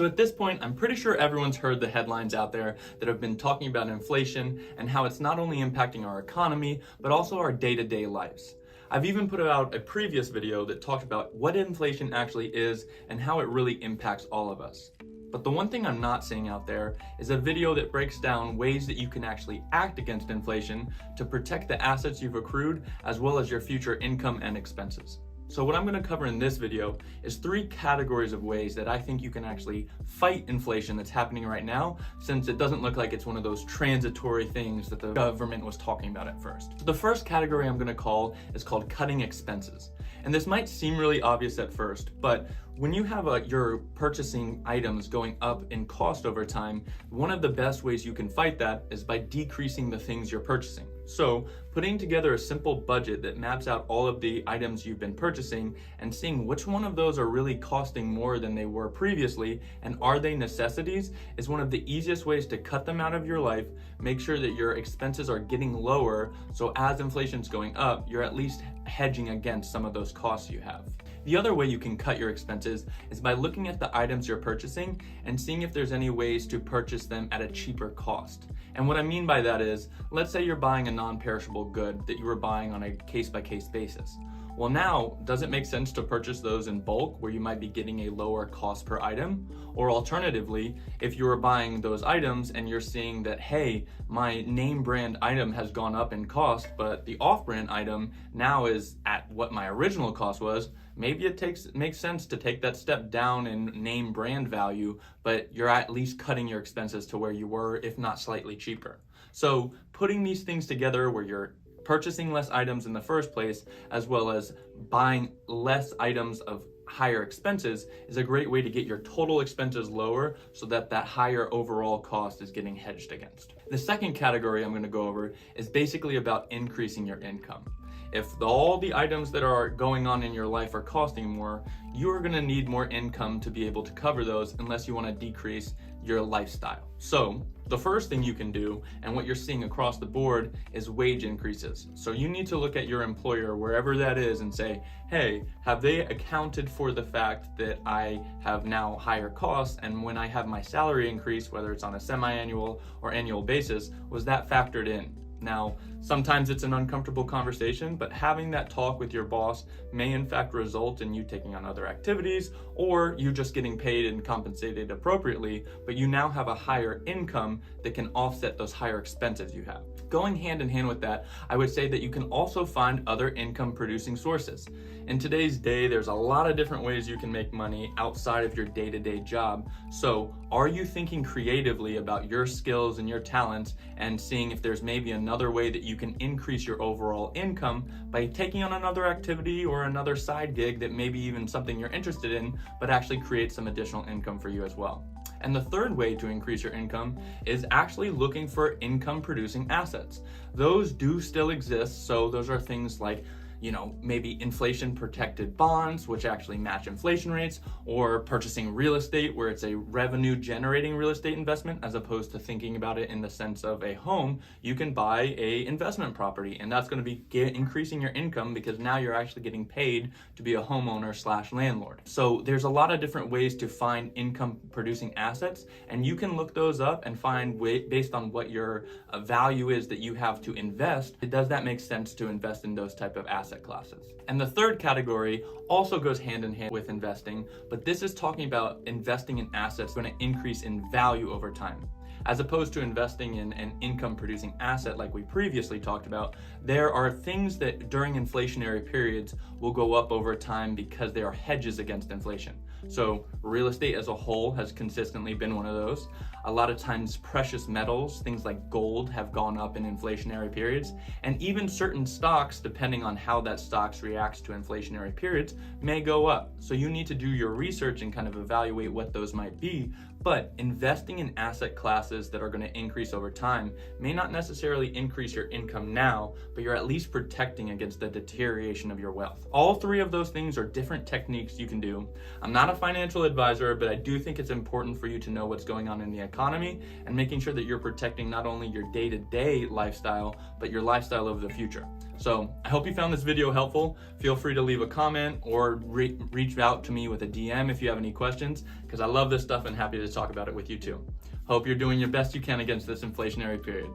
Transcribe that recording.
So at this point, I'm pretty sure everyone's heard the headlines out there that have been talking about inflation and how it's not only impacting our economy, but also our day-to-day lives. I've even put out a previous video that talked about what inflation actually is and how it really impacts all of us. But the one thing I'm not seeing out there is a video that breaks down ways that you can actually act against inflation to protect the assets you've accrued as well as your future income and expenses. So what I'm going to cover in this video is 3 categories of ways that I think you can actually fight inflation that's happening right now, since it doesn't look like it's one of those transitory things that the government was talking about at first. So the first category I'm going to call is called cutting expenses. And this might seem really obvious at first, but when you have your purchasing items going up in cost over time, one of the best ways you can fight that is by decreasing the things you're purchasing. So putting together a simple budget that maps out all of the items you've been purchasing and seeing which one of those are really costing more than they were previously and are they necessities is one of the easiest ways to cut them out of your life, make sure that your expenses are getting lower, so as inflation's going up, you're at least hedging against some of those costs you have. The other way you can cut your expenses is by looking at the items you're purchasing and seeing if there's any ways to purchase them at a cheaper cost. And what I mean by that is, let's say you're buying a non-perishable good that you were buying on a case-by-case basis. Well, now, does it make sense to purchase those in bulk where you might be getting a lower cost per item? Or alternatively, if you were buying those items and you're seeing that, hey, my name brand item has gone up in cost, but the off-brand item now is at what my original cost was, maybe it makes sense to take that step down in name brand value, but you're at least cutting your expenses to where you were, if not slightly cheaper. So putting these things together where you're purchasing less items in the first place, as well as buying less items of higher expenses, is a great way to get your total expenses lower so that that higher overall cost is getting hedged against. The second category I'm going to go over is basically about increasing your income. If all the items that are going on in your life are costing more, you are going to need more income to be able to cover those unless you want to decrease your lifestyle. So the first thing you can do, and what you're seeing across the board, is wage increases. So you need to look at your employer, wherever that is, and say, hey, have they accounted for the fact that I have now higher costs, and when I have my salary increase, whether it's on a semi-annual or annual basis, was that factored in? Now, sometimes it's an uncomfortable conversation, but having that talk with your boss may in fact result in you taking on other activities or you just getting paid and compensated appropriately, but you now have a higher income that can offset those higher expenses you have. Going hand in hand with that, I would say that you can also find other income producing sources. In today's day, there's a lot of different ways you can make money outside of your day-to-day job. So are you thinking creatively about your skills and your talents and seeing if there's maybe another way that you can increase your overall income by taking on another activity or another side gig that maybe even something you're interested in, but actually create some additional income for you as well? And the third way to increase your income is actually looking for income producing assets. Those do still exist, so those are things like maybe inflation protected bonds, which actually match inflation rates, or purchasing real estate where it's a revenue generating real estate investment, as opposed to thinking about it in the sense of a home. You can buy a investment property, and that's going to be increasing your income because now you're actually getting paid to be a homeowner / landlord. So there's a lot of different ways to find income producing assets, and you can look those up and find based on what your value is that you have to invest, does that make sense to invest in those type of asset classes? And the third category also goes hand in hand with investing, but this is talking about investing in assets going to increase in value over time. As opposed to investing in an income producing asset like we previously talked about, there are things that during inflationary periods will go up over time because they are hedges against inflation. So real estate as a whole has consistently been one of those. A lot of times precious metals, things like gold, have gone up in inflationary periods, and even certain stocks, depending on how that stocks reacts to inflationary periods, may go up. So you need to do your research and kind of evaluate what those might be, But investing in asset classes that are going to increase over time may not necessarily increase your income now, but you're at least protecting against the deterioration of your wealth. All three of those things are different techniques you can do. I'm not a financial advisor, but I do think it's important for you to know what's going on in the economy and making sure that you're protecting not only your day-to-day lifestyle, but your lifestyle of the future. So I hope you found this video helpful. Feel free to leave a comment or reach out to me with a DM if you have any questions, because I love this stuff and happy to talk about it with you too. Hope you're doing your best you can against this inflationary period.